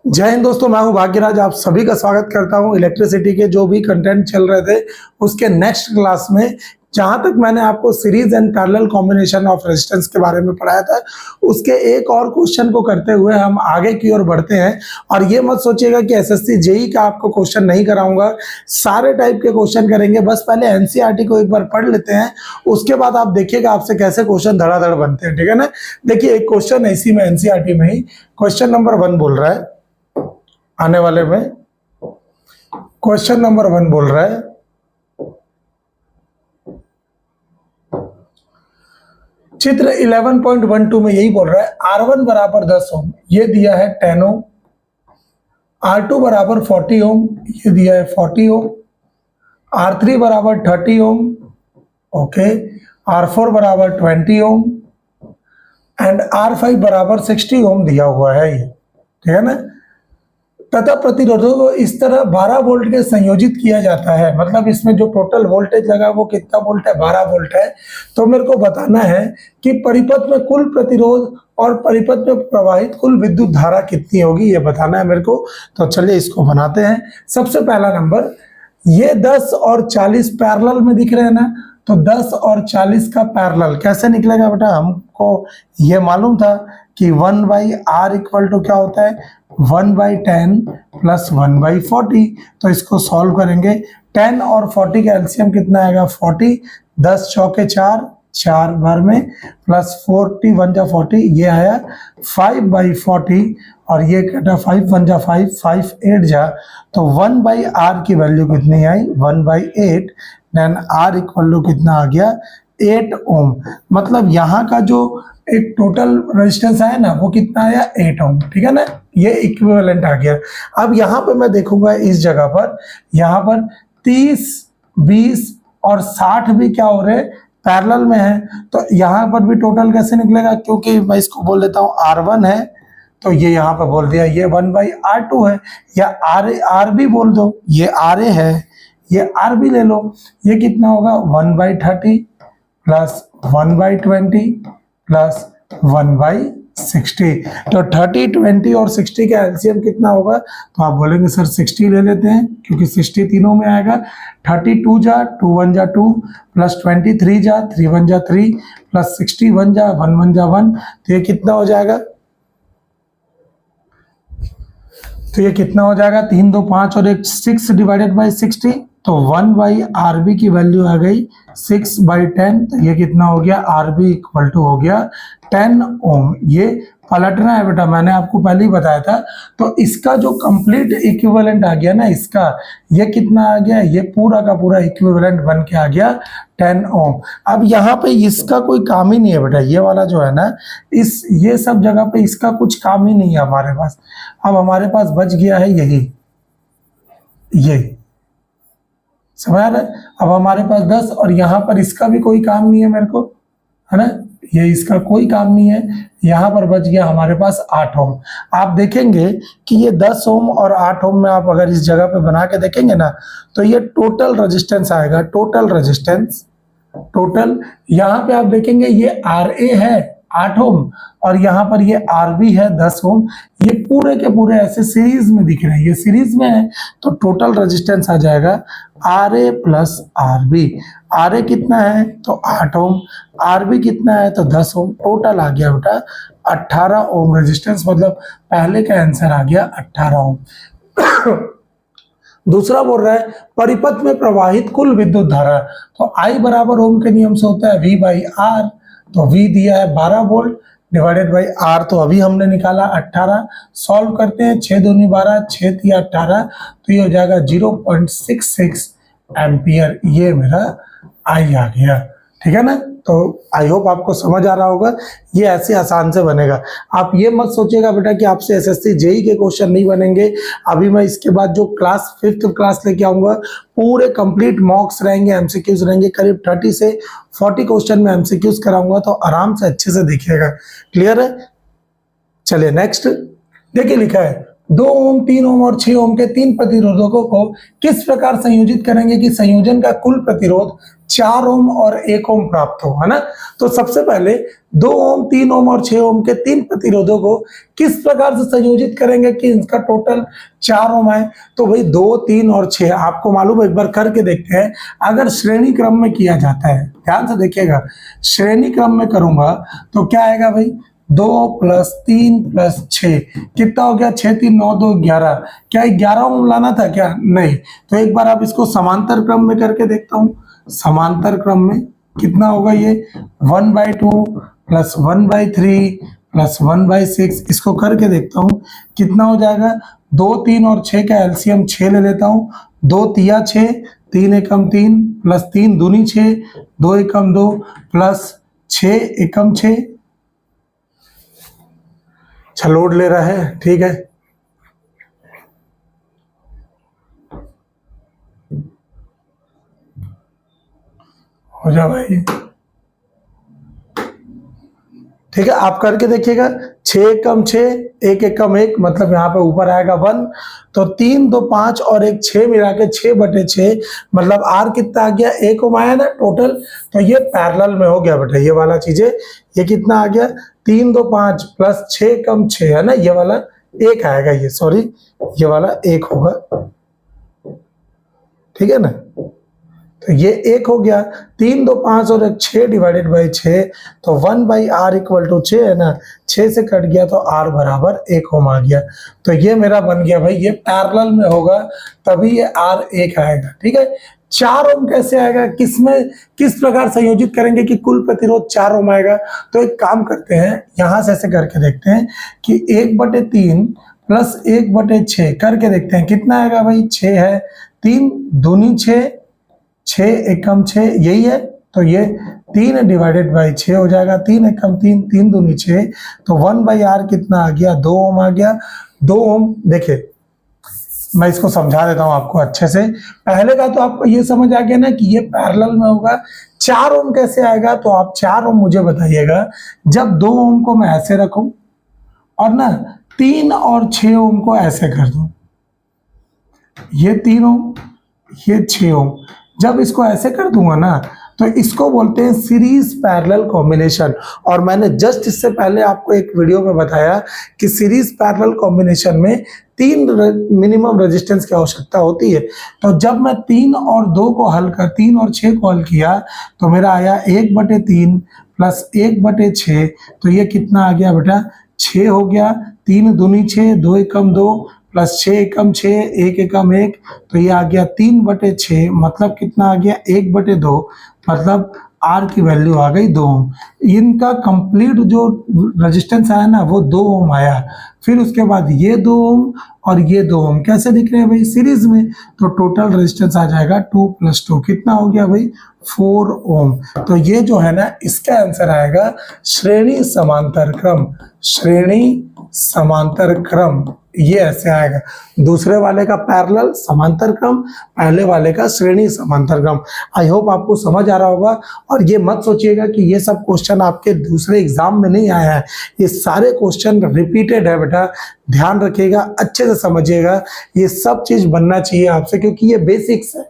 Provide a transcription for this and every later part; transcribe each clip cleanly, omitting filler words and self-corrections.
जय हिंद दोस्तों, मैं हूं भाग्यराज। आप सभी का स्वागत करता हूं इलेक्ट्रिसिटी के जो भी कंटेंट चल रहे थे उसके नेक्स्ट क्लास में। जहां तक मैंने आपको series and parallel combination of resistance के बारे में पढ़ाया था, उसके एक और क्वेश्चन को करते हुए हम आगे की ओर बढ़ते हैं। और ये मत सोचिएगा कि एसएससी जेई का आपको क्वेश्चन नहीं कराऊंगा, सारे टाइप के क्वेश्चन करेंगे। बस पहले एनसीईआरटी को एक बार पढ़ लेते हैं, उसके बाद आप देखिएगा आपसे कैसे क्वेश्चन धड़ाधड़ बनते हैं। ठीक है ना। देखिए, एक क्वेश्चन है इसी में एनसीईआरटी में ही, क्वेश्चन नंबर 1 बोल रहा है, आने वाले में क्वेश्चन नंबर 1 बोल रहा है, चित्र 11.12 में यही बोल रहा है R1 बराबर 10 ओम, ये दिया है 10 ओम, R2 बराबर 40 ओम, ये दिया है 40 ओम, R3 बराबर 30 ओम, ओके, R4 बराबर 20 ओम एंड R5 बराबर 60 ओम दिया हुआ है ये। ठीक है ना। तथा प्रतिरोधों को इस तरह 12 वोल्ट के संयोजित किया जाता है, मतलब इसमें जो टोटल वोल्टेज लगा वो कितना वोल्ट है, 12 वोल्ट है। तो मेरे को बताना है कि परिपथ में कुल प्रतिरोध और परिपथ में प्रवाहित कुल विद्युत धारा कितनी होगी, ये बताना है मेरे को। तो चलिए इसको बनाते हैं। सबसे पहला नंबर, ये 10 और 40 पैरेलल में दिख रहे हैं ना, तो 10 और 40 का पैरेलल कैसे निकलेगा बेटा? हमको ये मालूम था कि 1/r इक्वल टू क्या होता है, 1/10 प्लस 1/40। तो इसको सॉल्व करेंगे। 10 और 40 का एलसीएम कितना आएगा, 40, 10 चौके 4, 4 बार में, प्लस 40 1 जा 40, ये आया 5/40 और ये कटा 5 1 जा 5, 5 8 जा, तो 1/r की वैल्यू कितनी आई, 1/8। देन r इक्वल टू कितना आ गया, 8 ओम। मतलब यहाँ का जो एक टोटल रेजिस्टेंस आया ना वो कितना आया, 8 ओम। ठीक है ना, ये इक्विवेलेंट आ गया। अब यहाँ पे मैं देखूंगा इस जगह पर, यहाँ पर 30, 20 और 60 भी क्या हो रहे हैं, पैरेलल में है। तो यहाँ पर भी टोटल कैसे निकलेगा, क्योंकि मैं इसको बोल देता हूँ R1 है, तो ये यहाँ पर बोल दिया ये 1/R2 है, या R भी बोल दो, ये RA है, ये R भी ले लो। ये कितना होगा, 1/30 प्लस 1/20 प्लस 1/60। तो 30, 20 और 60 का एलसीएम कितना होगा? तो आप बोलेंगे सर 60 ले लेते हैं, क्योंकि 60 तीनों में आएगा। 32 जा 2 1 जा 2 प्लस 23 जा 3 1 जा 3 प्लस 61 जा 1 1 जा 1। तो ये कितना हो जाएगा, तो ये कितना हो जाएगा, 3 2 5 और 1 6 डिवाइडेड बाई 60। तो 1/RB की वैल्यू आ गई 6/10। तो ये कितना हो गया, RB इक्वल टू हो गया 10 ओम। ये पलटना है बेटा, मैंने आपको पहले ही बताया था। तो इसका जो कंप्लीट इक्विवेलेंट आ गया ना, इसका ये कितना आ गया, ये पूरा का पूरा इक्विवेलेंट बन के आ गया 10 ओम। अब यहाँ पे इसका कोई काम ही नहीं है बेटा, ये वाला जो है ना, इस ये सब जगह पे इसका कुछ काम ही नहीं है हमारे पास। अब हमारे पास बच गया है यही, ये समझ रहे। अब हमारे पास 10 और यहाँ पर इसका भी कोई काम नहीं है मेरे को, है ना, ये इसका कोई काम नहीं है। यहाँ पर बच गया हमारे पास 8 ओम। आप देखेंगे कि ये 10 ओम और 8 ओम में आप अगर इस जगह पे बना के देखेंगे ना, तो ये टोटल रेजिस्टेंस आएगा, टोटल रेजिस्टेंस, टोटल। यहाँ पे आप देखेंगे ये RA है 8 ओम और यहाँ पर ये RB है 10 ओम। ये पूरे के पूरे ऐसे सीरीज में दिख रहे हैं, ये सीरीज में है। तो टोटल रेजिस्टेंस आ जाएगा RA प्लस RB। RA कितना है, तो 8 ओम, RB कितना है, तो 10 ओम। टोटल आ गया बेटा 18 ओम रेजिस्टेंस, मतलब पहले का आंसर आ गया 18 ओम। दूसरा बोल रहा है परिपथ में प्रवाहित कुल विद्युत धारा, तो I बराबर ओम के नियम से होता है V/R। तो V दिया है 12 वोल्ट डिवाइडेड बाई R, तो अभी हमने निकाला 18। सॉल्व करते हैं, 6 दूनी 12, 6 तिया 18, तो ये हो जाएगा 0.66 एम्पियर। ये मेरा I आ गया। ठीक है ना। तो आई होप आपको समझ आ रहा होगा, ये ऐसे आसान से बनेगा। आप ये मत सोचिएगा बेटा कि आपसे एसएससी जेई के क्वेश्चन नहीं बनेंगे। अभी मैं इसके बाद जो क्लास 5th क्लास लेके आऊंगा, पूरे कंप्लीट मॉक्स रहेंगे, एमसीक्यूज रहेंगे, करीब 30 से 40 क्वेश्चन में एमसीक्यूज कराऊंगा। तो आराम से अच्छे से देखिएगा। क्लियर है। चलिए नेक्स्ट देखिए, लिखा है 2 ओम, 3 ओम और 6 ओम के तीन प्रतिरोधकों को किस प्रकार संयोजित करेंगे कि संयोजन का कुल प्रतिरोध 4 ओम और 1 ओम प्राप्त हो, है ना। तो सबसे पहले 2 ओम, 3 ओम और 6 ओम के तीन प्रतिरोधों को किस प्रकार से संयोजित करेंगे कि इनका टोटल 4 ओम आए। तो भाई 2, 3 और 6 आपको मालूम है, एक बार करके देखते हैं। अगर श्रेणी क्रम में किया जाता है, ध्यान से देखिएगा, श्रेणी क्रम में करूंगा तो क्या आएगा भाई, 2 + 3 + 6 कितना हो गया, 6 3 9 2 11। क्या 11 ओम लाना था क्या, नहीं। तो एक बार आप इसको समांतर क्रम में करके देखता हूं। समांतर क्रम में कितना होगा, ये 1/2 + 1/3 + 1/6। इसको करके देखता हूं कितना हो जाएगा। 2 3 और 6 का एलसीएम 6 ले लेता हूं। 2 तिया 6, 3 एकम 3 + 3 दूनी 6, 2 एकम 2 + 6 एकम 6। अच्छा लोड ले रहा है, ठीक है। हो जा भाई, ठीक है। आप करके देखिएगा, 6 एकम 6, 1 एकम 1, मतलब यहाँ पे ऊपर आएगा 1। तो 3 2 5 और 1 6 मिला के 6/6, मतलब आर कितना आ गया, 1 ओम आया ना टोटल। तो ये पैरेलल में हो गया बेटा, ये वाला चीजें। ये कितना आ गया, 3 2 5 + 6 एकम 6, है ना। ये वाला 1 आएगा, ये सॉरी, ये वाला 1 होगा, ठीक है ना। तो ये 1 हो गया। 3 2 5 और 1 6 / 6, तो 1/r = 6 है ना। 6 से कट गया तो r बराबर 1 ओम आ गया। तो ये मेरा बन गया भाई, ये पैरेलल में होगा तभी ये r 1 आएगा, ठीक है। 4 ओम कैसे आएगा, किसमें किस प्रकार संयोजित करेंगे कि कुल प्रतिरोध 4 ओम आएगा। तो एक काम करते हैं, यहां से ऐसे करके देखते हैं कि 1/3 + 1/6 करके देखते हैं कितना आएगा भाई, 6 है, 3 दूनी 6, 6 एकम 6, यही है। तो ये 3 / 6 हो जाएगा। 3 एकम 3, 3 दूनी 6, तो 1/r कितना आ गया, 2 ओम आ गया। 2 ओम, देखिए मैं इसको समझा देता हूं आपको अच्छे से। पहले का तो आपको ये समझ आ गया ना कि ये पैरेलल में होगा। 4 ओम कैसे आएगा, तो आप 4 ओम मुझे बताइएगा। जब 2 ओम को मैं ऐसे रखूं और ना 3 और 6 ओम को ऐसे कर दूं, ये 3 ओम, ये 6 ओम, जब इसको ऐसे कर दूंगा ना तो इसको बोलते हैं सीरीज पैरेलल कॉम्बिनेशन। और मैंने जस्ट इससे पहले आपको एक वीडियो में बताया कि सीरीज पैरेलल कॉम्बिनेशन में 3 मिनिमम रेजिस्टेंस की आवश्यकता होती है। तो जब मैं 3 और 2 को हल कर 3 और 6 को हल किया तो मेरा आया 1/3 + 1/6। तो ये कितना आ गया बेटा, 6 हो गया। 3 दूनी 6, 2 एकम 2 + 6 एकम 6, 1 एकम 1, तो ये आ गया 3/6, मतलब कितना आ गया, 1/2, मतलब आर की वैल्यू आ गई 2 ओम। इनका कंप्लीट जो रेजिस्टेंस आया ना वो 2 ओम आया। फिर उसके बाद ये 2 ओम और ये 2 ओम कैसे दिख रहे हैं भाई, सीरीज में। तो टोटल रेजिस्टेंस आ जाएगा 2 + 2, कितना हो गया भाई, 4 ओम। तो ये जो है ना, इसका आंसर आएगा श्रेणी समांतर क्रम। श्रेणी समांतर क्रम ये ऐसे आएगा। दूसरे वाले का पैरेलल समांतर क्रम, पहले वाले का श्रेणी समांतर क्रम। आई होप आपको समझ आ रहा होगा। और ये मत सोचिएगा कि ये सब क्वेश्चन आपके दूसरे एग्जाम में नहीं आया है, ये सारे क्वेश्चन रिपीटेड है बेटा। ध्यान रखिएगा, अच्छे से समझिएगा, ये सब चीज बनना चाहिए आपसे, क्योंकि ये बेसिक्स है।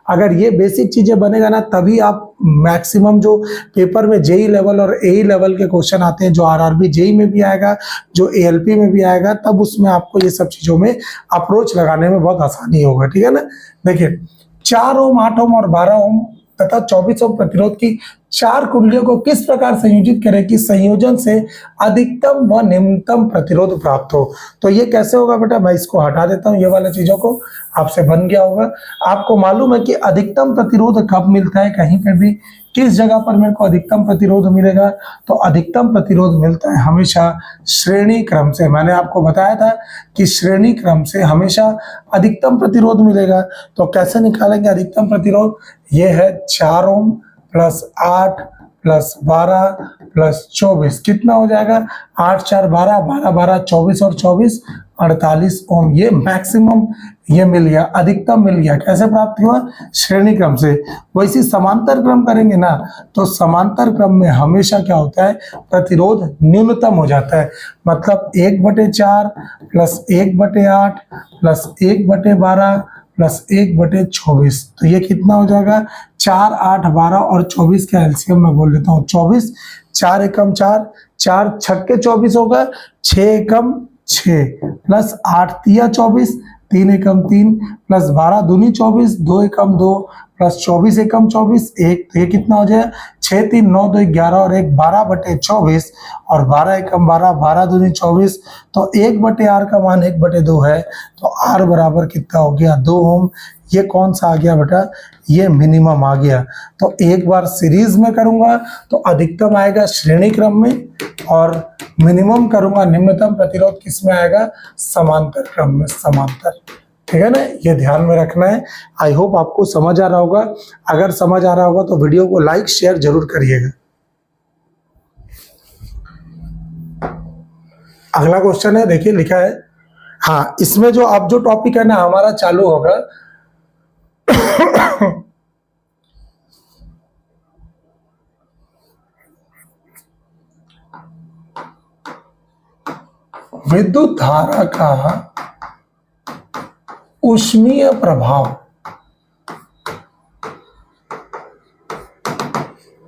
अगर ये बेसिक चीजें बनेगा ना तभी आप मैक्सिमम जो पेपर में जेई लेवल और एई लेवल के क्वेश्चन आते हैं, जो आरआरबी जेई में भी आएगा, जो एएलपी में भी आएगा, तब उसमें आपको ये सब चीजों में अप्रोच लगाने में बहुत आसानी होगा, ठीक है ना। देखिए 4 ओम, 8 ओम और 12 ओम तथा 24 ओम प्रतिरोध की 4 कुंडलियों को किस प्रकार संयोजित करें कि संयोजन से अधिकतम व न्यूनतम प्रतिरोध प्राप्त हो। तो ये कैसे होगा बेटा, मैं इसको हटा देता हूं, ये वाले चीजों को, आपसे बन गया होगा। आपको मालूम है कि अधिकतम प्रतिरोध कब मिलता है, कहीं पे भी किस जगह पर मेरे को अधिकतम प्रतिरोध मिलेगा। तो अधिकतम प्रतिरोध मिलता है हमेशा श्रेणी क्रम से। मैंने आपको बताया था कि श्रेणी क्रम से हमेशा अधिकतम प्रतिरोध मिलेगा। तो कैसे निकालेंगे अधिकतम प्रतिरोध, ये है 4 ओम + 8 + 12 + 24, कितना हो जाएगा, 8 4 12, 12 12 24 और 24 48 ओम। ये मैक्सिमम ये मिल गया, अधिकतम मिल गया। कैसे प्राप्त हुआ? श्रेणी क्रम से। वैसे समांतर क्रम करेंगे ना तो समांतर क्रम में हमेशा क्या होता है? प्रतिरोध न्यूनतम हो जाता है। मतलब 1/4 प्लस 1/8 प्लस 1/12 प्लस 1/24। तो ये कितना हो जाएगा? 4, 8, 12 और 24 का एलसीएम मैं बोल देता हूँ 24। 4 एकम 4, 4 छक्के 24 होगा, 6 एकम 6 प्लस 8 तिया 24, 3 एकम 3 प्लस 12 दूनी 24, 2 एकम 2 प्लस 24 एकम 24 1। तो ये कितना हो जाए? 6, 3, 9, 2, 11 और 1 12/24 और 12 एकम 12, 12 दूनी 24। तो 1/R का मान 1/2 है। तो R बराबर कितना हो गया? 2 ओम। ये कौन सा आ गया बेटा? ये मिनिमम आ गया। तो एक बार सीरीज में करूंगा तो अधिकतम आएगा श्रेणी क्रम में, और मिनिमम करूंगा निम्नतम प्रतिरोध किस में आएगा? समांतर क्रम में। समांतर, ठीक है ना? ये ध्यान में रखना है। आई होप आपको समझ आ रहा होगा। अगर समझ आ रहा होगा तो वीडियो को लाइक शेयर जरूर करिएगा। अगला क्वेश्चन है, देखिए लिखा है, हाँ इसमें जो अब जो टॉपिक है ना हमारा चालू होगा विद्युत धारा का ऊष्मीय प्रभाव।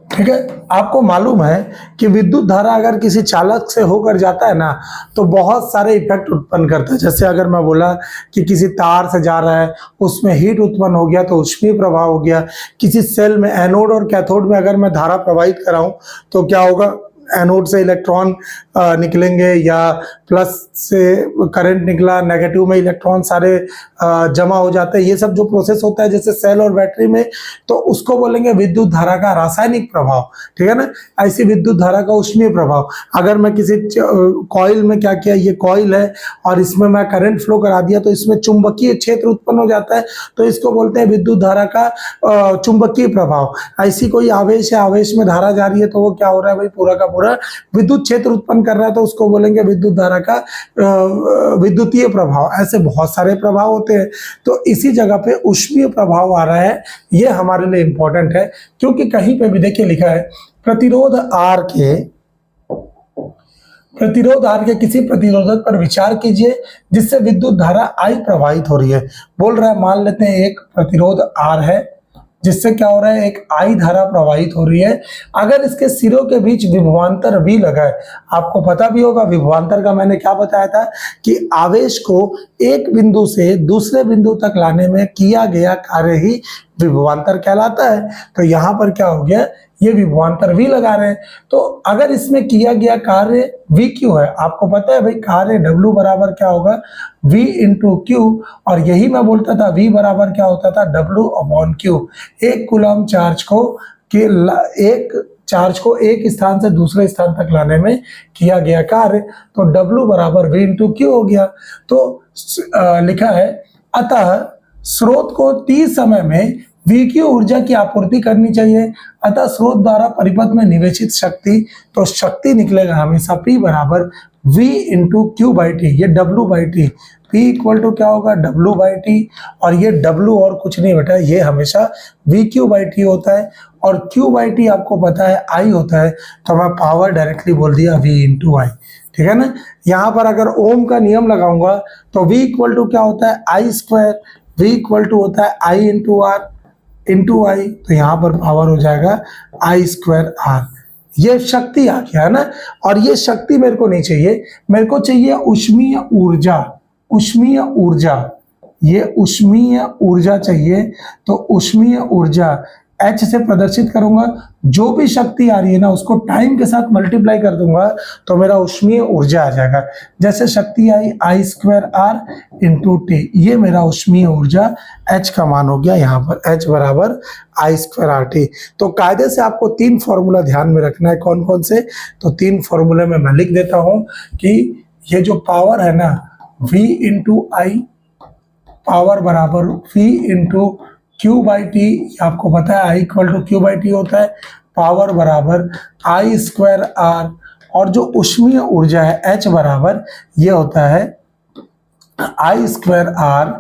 ठीक है, आपको मालूम है कि विद्युत धारा अगर किसी चालक से होकर जाता है ना तो बहुत सारे इफेक्ट उत्पन्न करता है। जैसे अगर मैं बोला कि किसी तार से जा रहा है, उसमें हीट उत्पन्न हो गया तो ऊष्मीय प्रभाव हो गया। किसी सेल में एनोड और कैथोड में अगर मैं धारा प्रवाहित कराऊं तो क्या होगा? एनोड से इलेक्ट्रॉन निकलेंगे, या प्लस से करंट निकला, नेगेटिव में इलेक्ट्रॉन सारे जमा हो जाते हैं। ये सब जो प्रोसेस होता है जैसे सेल और बैटरी में, तो उसको बोलेंगे विद्युत धारा का रासायनिक प्रभाव। ठीक है ना? ऐसी विद्युत धारा का ऊष्मीय प्रभाव। अगर मैं किसी कॉइल में क्या किया, ये कॉइल है और इसमें मैं करंट फ्लो करा दिया तो इसमें चुंबकीय क्षेत्र उत्पन्न हो जाता है, तो इसको बोलते हैं विद्युत धारा का चुंबकीय प्रभाव। ऐसी कोई आवेश है, आवेश में धारा जा रही है तो वो क्या हो रहा है भाई? पूरा का पूरा विद्युत क्षेत्र उत्पन्न कर रहा है, तो उसको बोलेंगे विद्युत धारा का विद्युतीय प्रभाव। ऐसे बहुत सारे प्रभाव होते हैं। तो इसी जगह पे ऊष्मीय प्रभाव आ रहा है, ये हमारे लिए इंपॉर्टेंट है, क्योंकि कहीं पे भी देखिए लिखा है प्रतिरोध R के किसी प्रतिरोधक पर विचार कीजिए जिससे विद्युत धारा I प्रवाहित हो रही है। बोल रहा है, मान लेते हैं एक प्रतिरोध R है जिससे क्या हो रहा है? एक I धारा प्रवाहित हो रही है। अगर इसके सिरों के बीच विभवांतर V लगा है, आपको पता भी होगा विभवांतर का मैंने क्या बताया था कि आवेश को एक बिंदु से दूसरे बिंदु तक लाने में किया गया कार्य ही विभवांतर कहलाता है। तो यहाँ पर क्या हो गया? ये विभवांतर V लगा रहे हैं। तो अगर इसमें किया गया कार्य V क्यों है? आपको पता है भाई कार्य W बराबर क्या होगा? V into Q। और यही मैं बोलता था V बराबर क्या होता था? W/Q। एक कूलम चार्ज को एक स्थान से दूसरे स्थान तक लाने में किया गया कार्य, तो W बराबर V इंटू Q हो गया। तो लिखा है, अतः स्रोत को T समय में V की ऊर्जा की आपूर्ति करनी चाहिए। अतः स्रोत द्वारा परिपथ में निवेशित शक्ति, तो शक्ति निकलेगा हमेशा P बराबर V इंटू Q/T। ये W/T, P इक्वल टू क्या होगा? W/T। और ये W और कुछ नहीं बेटा, ये हमेशा VQ/T होता है। और Q/T आपको पता है I होता है, तो मैं पावर डायरेक्टली बोल दिया V इंटू I। ठीक है ना? यहाँ पर अगर ओम का नियम लगाऊंगा तो V इक्वल टू क्या होता है? I²। V इक्वल टू होता है I into R into I। तो यहाँ पर पावर हो जाएगा I²R। ये शक्ति आ गया है ना? और ये शक्ति मेरे को नहीं चाहिए, मेरे को चाहिए ऊष्मीय ऊर्जा। ऊष्मीय ऊर्जा, ये ऊष्मीय ऊर्जा चाहिए। तो ऊष्मीय ऊर्जा H से प्रदर्शित करूंगा, जो भी शक्ति आ रही है ना उसको टाइम के साथ मल्टीप्लाई कर दूंगा तो मेरा ऊष्मीय ऊर्जा आ जाएगा। जैसे शक्ति आई I²R इंटू T, ये मेरा ऊष्मीय ऊर्जा H का मान हो गया। यहाँ पर H बराबर I²RT। तो कायदे से आपको 3 फॉर्मूला ध्यान में रखना है। कौन कौन से? तो 3 फॉर्मूले में मैं लिख देता हूं कि ये जो पावर है ना V इंटू I, पावर बराबर V इंटू Q/T। आपको पता है I इक्वल टू Q/T होता है। पावर बराबर I²R। और जो ऊष्मीय ऊर्जा है H बराबर ये होता है आई स्क्वायर आर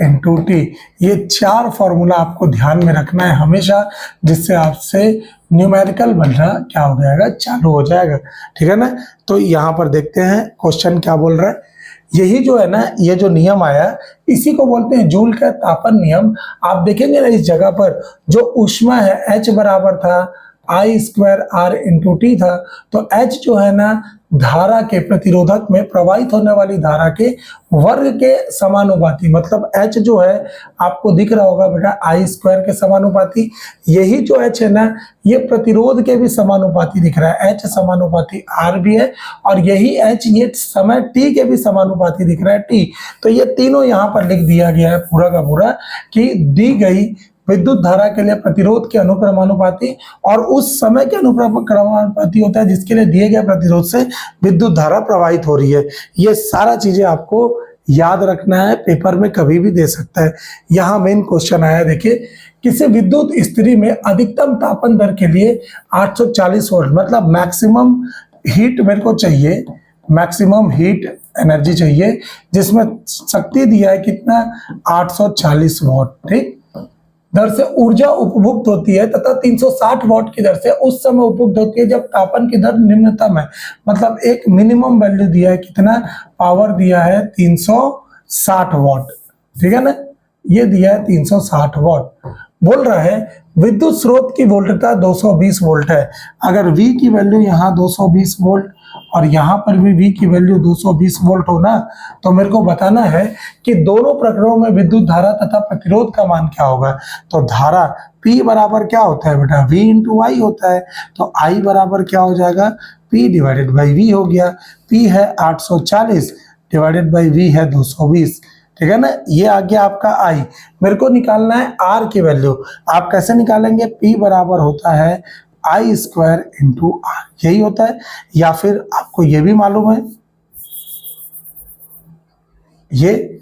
इंटू टी। ये 4 फॉर्मूला आपको ध्यान में रखना है हमेशा, जिससे आपसे न्यूमेरिकल बनना क्या हो जाएगा, चालू हो जाएगा। ठीक है ना। तो यहाँ पर देखते हैं क्वेश्चन क्या बोल रहा है। यही जो है ना, ये जो नियम आया इसी को बोलते हैं जूल का तापन नियम। आप देखेंगे ना इस जगह पर जो ऊष्मा है H बराबर था आई स्क्वायर आर इंटू टी था, तो H जो है ना धारा के प्रतिरोधक में प्रवाहित होने वाली धारा के वर्ग के समानुपाती, मतलब H जो है आपको दिख रहा होगा बेटा आई स्क्वायर के समानुपाती। यही जो H है ना ये प्रतिरोध के भी समानुपाती दिख रहा है, H समानुपाती R भी है, और यही H ये समय T के भी समानुपाती दिख रहा है T। तो ये तीनों यहाँ पर लिख दिया गया है पूरा का पूरा कि दी गई विद्युत धारा के लिए प्रतिरोध के अनुक्रमानुपाती और उस समय के अनुक्रमानुपाती होता है जिसके लिए दिए गए प्रतिरोध से विद्युत धारा प्रवाहित हो रही है। ये सारा चीजें आपको याद रखना है, पेपर में कभी भी दे सकता है। यहाँ मेन क्वेश्चन आया, देखिए किसी विद्युत स्थिति में अधिकतम तापन दर के लिए 840 वोल्ट, मतलब मैक्सिमम हीट मेरे को चाहिए, मैक्सिमम हीट एनर्जी चाहिए, जिसमें शक्ति दिया है कितना 840 वॉट, ठीक, दर से ऊर्जा उपभुक्त होती है तथा 360 वॉट की दर से उस समय उपभुक्त होती है जब तापन की दर निम्नतम है। मतलब एक मिनिमम वैल्यू दिया है, कितना पावर दिया है 360 वॉट, ठीक है ना, ये दिया है 360 वॉट। बोल रहा है विद्युत स्रोत की वोल्टता 220 वोल्ट है। अगर V की वैल्यू यहाँ 220 वोल्ट और यहाँ पर भी V की वैल्यू 220 वोल्ट हो ना, तो मेरे को बताना है कि दोनों प्रकरणों में विद्युत धारा तथा प्रतिरोध का मान क्या होगा। तो धारा P बराबर क्या होता है बेटा, V इंटू आई होता है। तो I बराबर क्या हो जाएगा, P डिवाइडेड बाई V हो गया। P है 840 डिवाइडेड बाई V है 220, ठीक है ना। ये आ गया आपका I। मेरे को निकालना है R की वैल्यू। आप कैसे निकालेंगे, P बराबर होता है आई स्क्वायर इंटू आर, यही होता है। या फिर आपको ये भी मालूम है, ये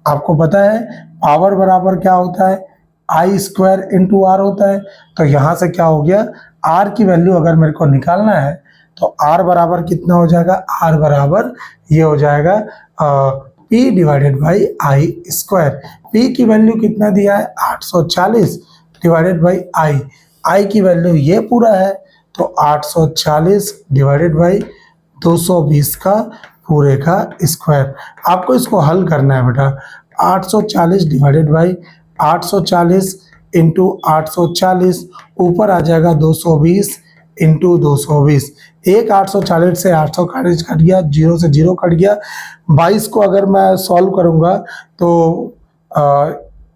आपको पता है पावर बराबर क्या होता है, आई स्क्वायर इंटू आर होता है। तो यहां से क्या हो गया, आर की वैल्यू अगर मेरे को निकालना है तो आर बराबर कितना हो जाएगा, आर बराबर ये हो जाएगा P divided by I square. P की वैल्यू कितना दिया है 840 डिवाइडेड बाई आई की वैल्यू ये पूरा है, तो 840 डिवाइडेड बाई 220 का पूरे का स्क्वायर। आपको इसको हल करना है बेटा, 840 डिवाइडेड बाई 840 इंटू 840, ऊपर आ जाएगा 220 इंटू 220। एक 840 से 840 कट गया, 0 से 0 कट गया। 22 को अगर मैं सॉल्व करूंगा तो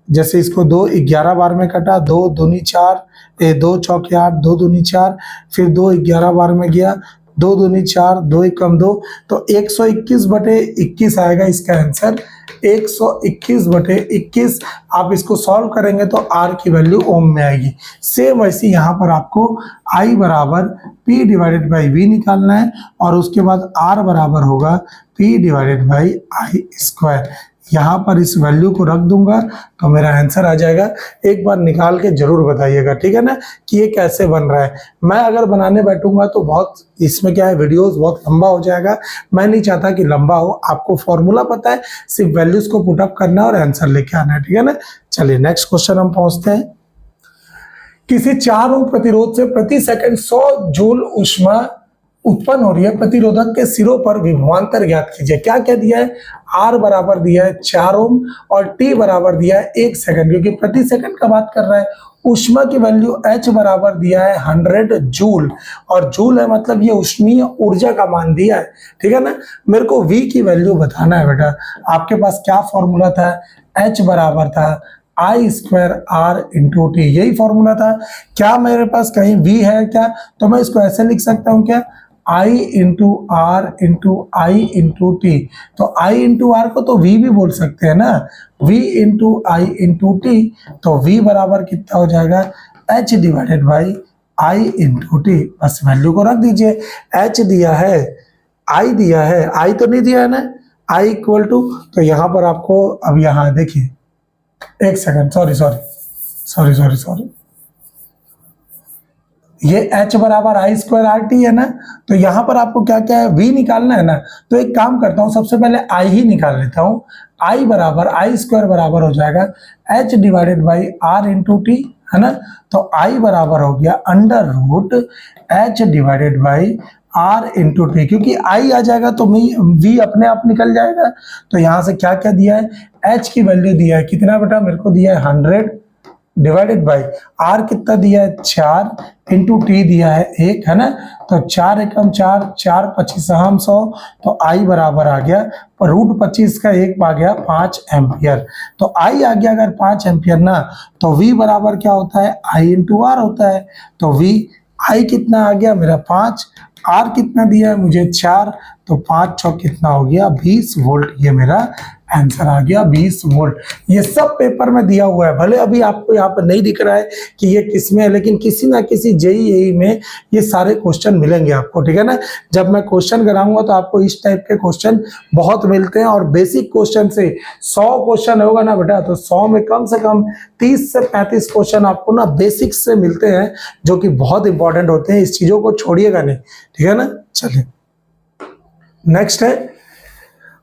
जैसे इसको 2 11 बार में कटा, 2 दूनी 4, 2 चौके 8, 2 दूनी 4, फिर 2 11 बार में गया, 2 दूनी 4, 2 कम 2, तो 121/21 आएगा इसका आंसर। 121/21 आप इसको सॉल्व करेंगे तो R की वैल्यू ओम में आएगी। सेम वैसे यहाँ पर आपको I बराबर P डिवाइडेड बाई V निकालना है और उसके बाद R बराबर होगा P divided by I square. यहाँ पर इस वैल्यू को रख दूंगा तो मेरा आंसर आ जाएगा। एक बार निकाल के जरूर बताइएगा, ठीक है ना, कि ये कैसे बन रहा है। मैं अगर बनाने बैठूंगा तो बहुत इसमें क्या है, वीडियोस बहुत लंबा हो जाएगा। मैं नहीं चाहता कि लंबा हो, आपको फॉर्मूला पता है, सिर्फ वैल्यूज को पुटअप करना है और आंसर लेके आना है, ठीक है ना। चलिए नेक्स्ट क्वेश्चन हम पहुंचते हैं। किसी 4 ओम प्रतिरोध से प्रति सेकंड 100 जूल ऊष्मा उत्पन्न हो रही है, प्रतिरोधक के सिरों पर विभवांतर ज्ञात कीजिए। क्या क्या दिया है, R बराबर दिया है 4 ओम और T बराबर दिया है 1 सेकंड, क्योंकि प्रति सेकंड का बात कर रहा है। ऊष्मा की वैल्यू H बराबर दिया है 100 जूल, और जूल है मतलब ये ऊष्मीय ऊर्जा का मान दिया है, ठीक है ना। मेरे को V की वैल्यू बताना है बेटा। आपके पास क्या फॉर्मूला था, H बराबर था आई स्क्वायर आर इंटू टी, यही फॉर्मूला था। क्या मेरे पास कहीं V है क्या, तो मैं इसको ऐसे लिख सकता हूँ क्या, I into R into I into T. तो आई इंटू आर को तो V भी बोल सकते हैं ना, V into I into T. तो V बराबर कितना हो जाएगा, H divided by I into T. बस वैल्यू को रख दीजिए। H दिया है, I दिया है, I तो नहीं दिया है ना, I इक्वल टू, तो यहाँ पर आपको अब यहाँ देखिए, एक सेकंड, सॉरी, ये H बराबर आई स्क्वायर आर टी है ना, तो यहां पर आपको क्या क्या है, V निकालना है ना। तो एक काम करता हूं, सबसे पहले I ही निकाल लेता हूं। I बराबर आई स्क्वायर बराबर हो जाएगा H divided by R into T, है ना। तो I बराबर हो गया under root H divided by R into T, क्योंकि I आ जाएगा तो V अपने आप निकल जाएगा। तो यहां से क्या क्या दिया है, H की वैल्यू दिया है कितना बेटा, मेरे को दिया है 100 डिवाइडेड बाई R कितना दिया है 4 इंटू टी दिया है 1, है ना। तो 4 एकम 4, 4 25 हम 100, तो I बराबर आ गया पर रूट 25 का 1 आ गया 5 एम्पियर। तो I आ गया अगर 5 एम्पियर ना, तो V बराबर क्या होता है, I इंटू आर होता है। तो I कितना आ गया मेरा 5, R कितना दिया है मुझे 4, तो 5 6 कितना हो गया 20 वोल्ट। ये मेरा आंसर आ गया 20 वोल्ट। ये सब पेपर में दिया हुआ है, भले अभी आपको यहाँ पर नहीं दिख रहा है कि ये किस में है, लेकिन किसी ना किसी जेईई में ये सारे क्वेश्चन मिलेंगे आपको, ठीक है ना। जब मैं क्वेश्चन कराऊंगा तो आपको इस टाइप के क्वेश्चन बहुत मिलते हैं, और बेसिक क्वेश्चन से 100 क्वेश्चन होगा ना बेटा, तो 100 में कम से कम 30 से 35 क्वेश्चन आपको ना बेसिक्स से मिलते हैं, जो कि बहुत इंपॉर्टेंट होते हैं। इस चीजों को छोड़िएगा नहीं, ठीक है ना। चलिए नेक्स्ट है,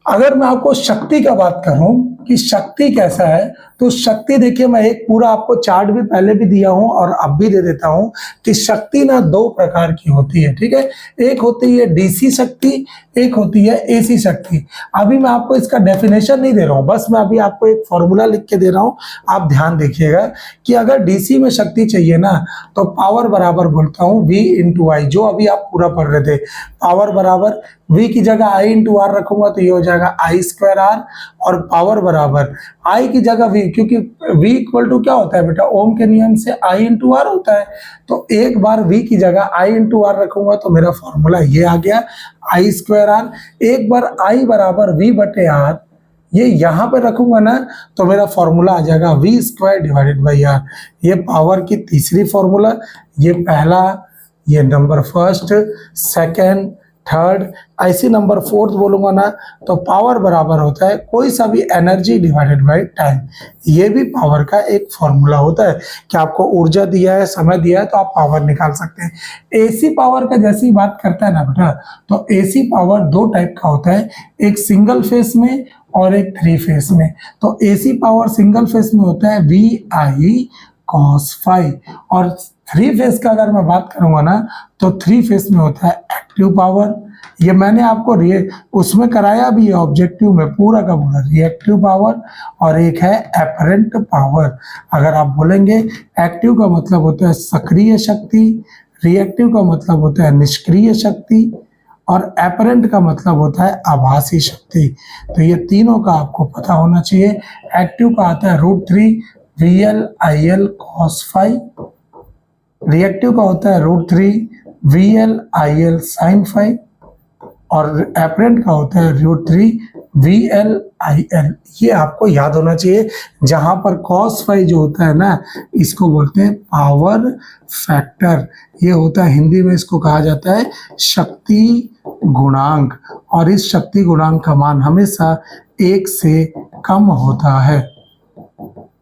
अगर मैं आपको शक्ति का बात करूं कि शक्ति कैसा है, तो शक्ति देखिए, मैं एक पूरा आपको चार्ट भी पहले भी दिया हूं और अब भी दे देता हूं कि शक्ति ना 2 प्रकार की होती है, ठीक है। एक होती है डीसी शक्ति, एक होती है एसी शक्ति। अभी मैं आपको इसका डेफिनेशन नहीं दे रहा हूं, बस मैं अभी आपको एक फॉर्मूला लिख के दे रहा हूं। आप ध्यान देखिएगा कि अगर डीसी में शक्ति चाहिए ना, तो पावर बराबर बोलता हूं V इंटू आई, जो अभी आप पूरा पढ़ रहे थे। पावर बराबर V की जगह I इंटू आर रखूंगा तो ये हो जाएगा आई स्क्वायर आर, और पावर बराबर I की जगह V, क्योंकि V इक्वल टू क्या होता है बेटा, ओम के नियम से I इंटू आर होता है। तो एक बार V की जगह I इंटू आर रखूंगा तो मेरा फॉर्मूला ये आ गया आई स्क्वायर आर। एक बार I बराबर V बटे आर ये यहां पे रखूंगा ना, तो मेरा फॉर्मूला आ जाएगा V square divided by R. ये पावर की तीसरी फॉर्मूला, ये पहला, ये नंबर फर्स्ट, सेकेंड, थर्ड, ऐसी नंबर फोर्थ बोलूंगा ना, तो पावर बराबर होता है कोई सा भी एनर्जी डिवाइडेड बाय टाइम। ये भी पावर का एक फॉर्मूला होता है कि आपको ऊर्जा दिया है, समय दिया है, तो आप पावर निकाल सकते हैं। एसी पावर का जैसी बात करता है ना बेटा, तो एसी पावर 2 टाइप का होता है, एक सिंगल फेस में और एक 3 फेस में। तो एसी पावर सिंगल फेस में होता है VI cos फाई, और 3 फेस का अगर मैं बात करूंगा ना, तो 3 फेस में होता है एक्टिव पावर। ये मैंने आपको उसमें कराया भी है ऑब्जेक्टिव में, पूरा का पूरा रिएक्टिव पावर, और एक है एपरेंट पावर। अगर आप बोलेंगे एक्टिव का मतलब होता है सक्रिय शक्ति, रिएक्टिव का मतलब होता है निष्क्रिय शक्ति, और एपरेंट का मतलब होता है आभासी शक्ति। तो ये तीनों का आपको पता होना चाहिए। एक्टिव का आता है √3 VL/IL cos फाई, रिएक्टिव का होता है √3 VL/IL sin फाई, और एपरेंट का होता है √3 VL/IL। ये आपको याद होना चाहिए। जहां पर cos फाई जो होता है ना, इसको बोलते हैं पावर फैक्टर। ये होता है, हिंदी में इसको कहा जाता है शक्ति गुणांक, और इस शक्ति गुणांक का मान हमेशा 1 से कम होता है,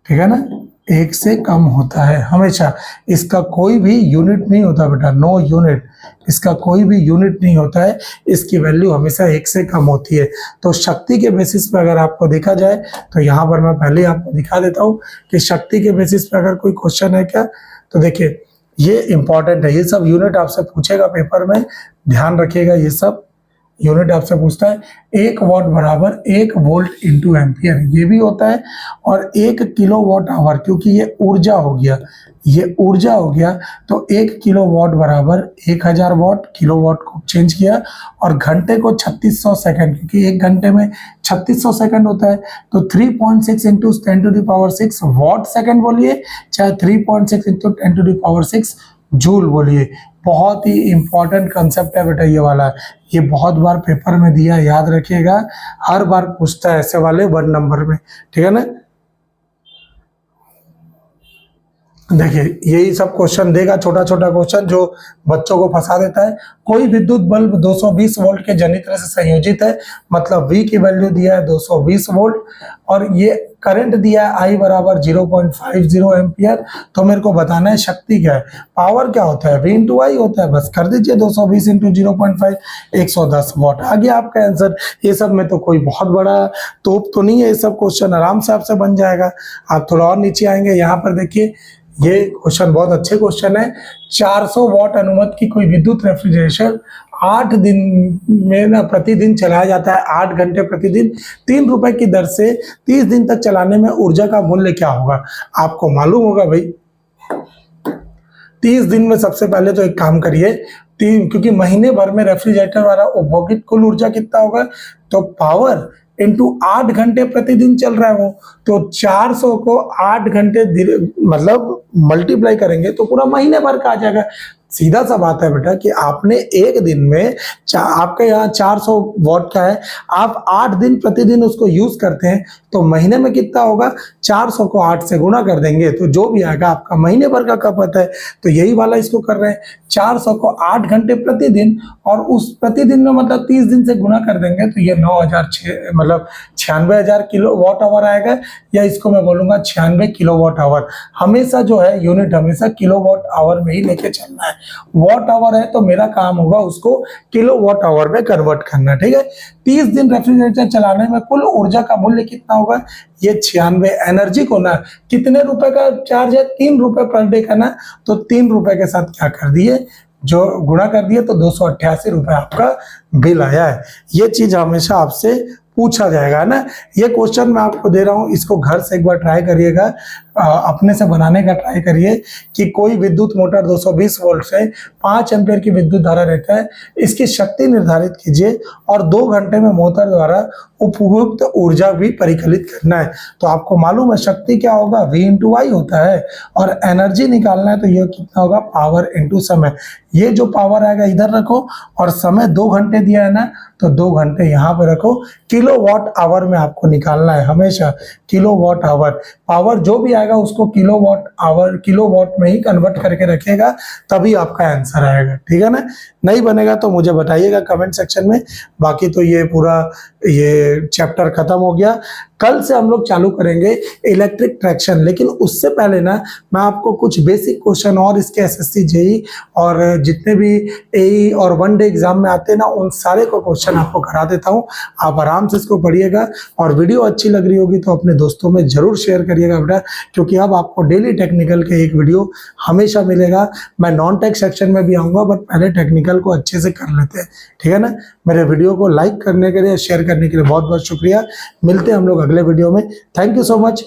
ठीक है ना। 1 से कम होता है हमेशा। इसका कोई भी यूनिट नहीं होता बेटा, नो यूनिट, इसका कोई भी यूनिट नहीं होता है। इसकी वैल्यू हमेशा 1 से कम होती है। तो शक्ति के बेसिस पे अगर आपको देखा जाए, तो यहाँ पर मैं पहले आपको दिखा देता हूँ कि शक्ति के बेसिस पे अगर कोई क्वेश्चन है क्या, तो देखिए ये इंपॉर्टेंट है। ये सब यूनिट आपसे पूछेगा पेपर में, ध्यान रखिएगा। ये सब यूनिट आपसे पूछता है। 1 वाट बराबर 1 वोल्ट इंटू एम्पियर, ये भी होता है। और 1 किलोवाट आवर, क्योंकि ये ऊर्जा हो गया, ये ऊर्जा हो गया, तो 1 किलोवाट बराबर 1000 वाट। किलोवाट को चेंज किया, और घंटे को 3600 सेकंड, क्योंकि 1 घंटे में 3600 सेकंड होता है। तो 3.6 इंटू 10⁶ वाट सेकंड बोलिए, चाहे 3.6 इंटू 10⁶ जूल बोलिए। बहुत ही इंपॉर्टेंट कंसेप्ट है बेटा ये वाला। ये बहुत बार पेपर में दिया, याद रखिएगा, हर बार पूछता है ऐसे वाले 1 नंबर में, ठीक है ना। देखिए यही सब क्वेश्चन देगा, छोटा छोटा क्वेश्चन जो बच्चों को फंसा देता है। कोई विद्युत बल्ब 220 वोल्ट के जनित्र से संयोजित है, मतलब V की वैल्यू दिया है 220 वोल्ट और ये करंट दिया है I बराबर 0.50 एम्पियर। तो मेरे को बताना है शक्ति क्या है, पावर क्या होता है, V इंटू आई होता है। बस कर दीजिए 220 इंटू 0.5, 110 वॉट। आ गया आपका आंसर। ये सब में तो कोई बहुत बड़ा तोप तो नहीं है, ये सब क्वेश्चन आराम से आपसे बन जाएगा। आप थोड़ा और नीचे आएंगे, यहाँ पर देखिए ये क्वेश्चन बहुत अच्छे क्वेश्चन है। 400 वॉट अनुमत की कोई विद्युत रेफ्रिजरेटर 8 दिन में ना प्रतिदिन चलाया जाता है, 8 घंटे प्रतिदिन 3 रुपए की दर से 30 दिन तक चलाने में ऊर्जा का मूल्य क्या होगा। आपको मालूम होगा भाई 30 दिन में सबसे पहले तो एक काम करिए, क्योंकि महीने भर में रेफ्रिजरेटर वाला उपभोगित कुल ऊर्जा कितना होगा, तो पावर इंटू 8 घंटे प्रतिदिन चल रहा है वो, तो 400 को 8 घंटे मतलब मल्टीप्लाई करेंगे तो पूरा महीने भर का आ जाएगा। सीधा सा बात है बेटा कि आपने एक दिन में आपके यहाँ 400 वॉट का है, आप 8 दिन प्रतिदिन उसको यूज करते हैं तो महीने में कितना होगा, 400 को 8 से गुणा कर देंगे तो जो भी आएगा आपका महीने भर का खपत है। तो यही वाला इसको कर रहे हैं, 400 को 8 घंटे प्रतिदिन और उस प्रतिदिन में मतलब 30 दिन से गुणा कर देंगे तो ये 9000 मतलब 96,000 किलो वॉट आवर आएगा, या इसको मैं बोलूंगा 96 किलो वॉट आवर। हमेशा जो है यूनिट हमेशा किलो वॉट आवर में ही लेके चलना है। वॉट आवर है तो मेरा काम होगा उसको किलो वॉट आवर में कन्वर्ट करना, ठीक है। 30 दिन रेफ्रिजरेटर चलाने में कुल ऊर्जा का मूल्य कितना होगा, ये 96। एनर्जी को ना कितने रुपए का चार्ज है, 3 रुपए पर डे का ना, तो 3 रुपए के साथ क्या कर दिए, जो गुणा कर दिए तो 288 रुपए आपका बिल आया है। ये चीज हमेशा आपसे पूछा जाएगा ना। ये क्वेश्चन मैं आपको दे रहा हूं, इसको घर से एक बार ट्राई करिएगा, अपने से बनाने का ट्राई करिए कि कोई विद्युत मोटर 220 वोल्ट से 5 एम्पीयर की विद्युत धारा रहता है, इसकी शक्ति निर्धारित कीजिए और 2 घंटे में मोटर द्वारा उपभोक्त ऊर्जा भी परिकलित करना है। तो आपको मालूम है शक्ति क्या होगा, V इंटू आई होता है, और एनर्जी निकालना है तो यह कितना होगा, पावर इंटू समय। ये जो पावर आएगा इधर रखो और समय 2 घंटे दिया है ना, तो 2 घंटे यहाँ पे रखो। किलो वॉट आवर में आपको निकालना है हमेशा, किलो वॉट आवर। पावर जो भी आएगा उसको kilowatt hour, kilowatt में ही कन्वर्ट करके रखेगा, तभी आपका आंसर आएगा, ठीक है ना। नहीं बनेगा तो मुझे बताइएगा कमेंट सेक्शन में। बाकी तो ये पूरा ये चैप्टर खत्म हो गया। कल से हम लोग चालू करेंगे इलेक्ट्रिक ट्रैक्शन, लेकिन उससे पहले ना मैं आपको कुछ बेसिक क्वेश्चन और इसके एसएससी जेई और जितने भी एई और वन डे एग्जाम में आते हैं ना, उन सारे को क्वेश्चन आपको करा देता हूं। आप आराम से इसको पढ़िएगा और वीडियो अच्छी लग रही होगी तो अपने दोस्तों में जरूर शेयर करिएगा बेटा, क्योंकि अब आपको डेली टेक्निकल के एक वीडियो हमेशा मिलेगा। मैं नॉन टेक सेक्शन में भी आऊँगा, बट पहले टेक्निकल को अच्छे से कर लेते हैं, ठीक है ना। मेरे वीडियो को लाइक करने के लिए, शेयर करने के लिए बहुत बहुत शुक्रिया। मिलते हैं हम लोग अगले वीडियो में। Thank you so much.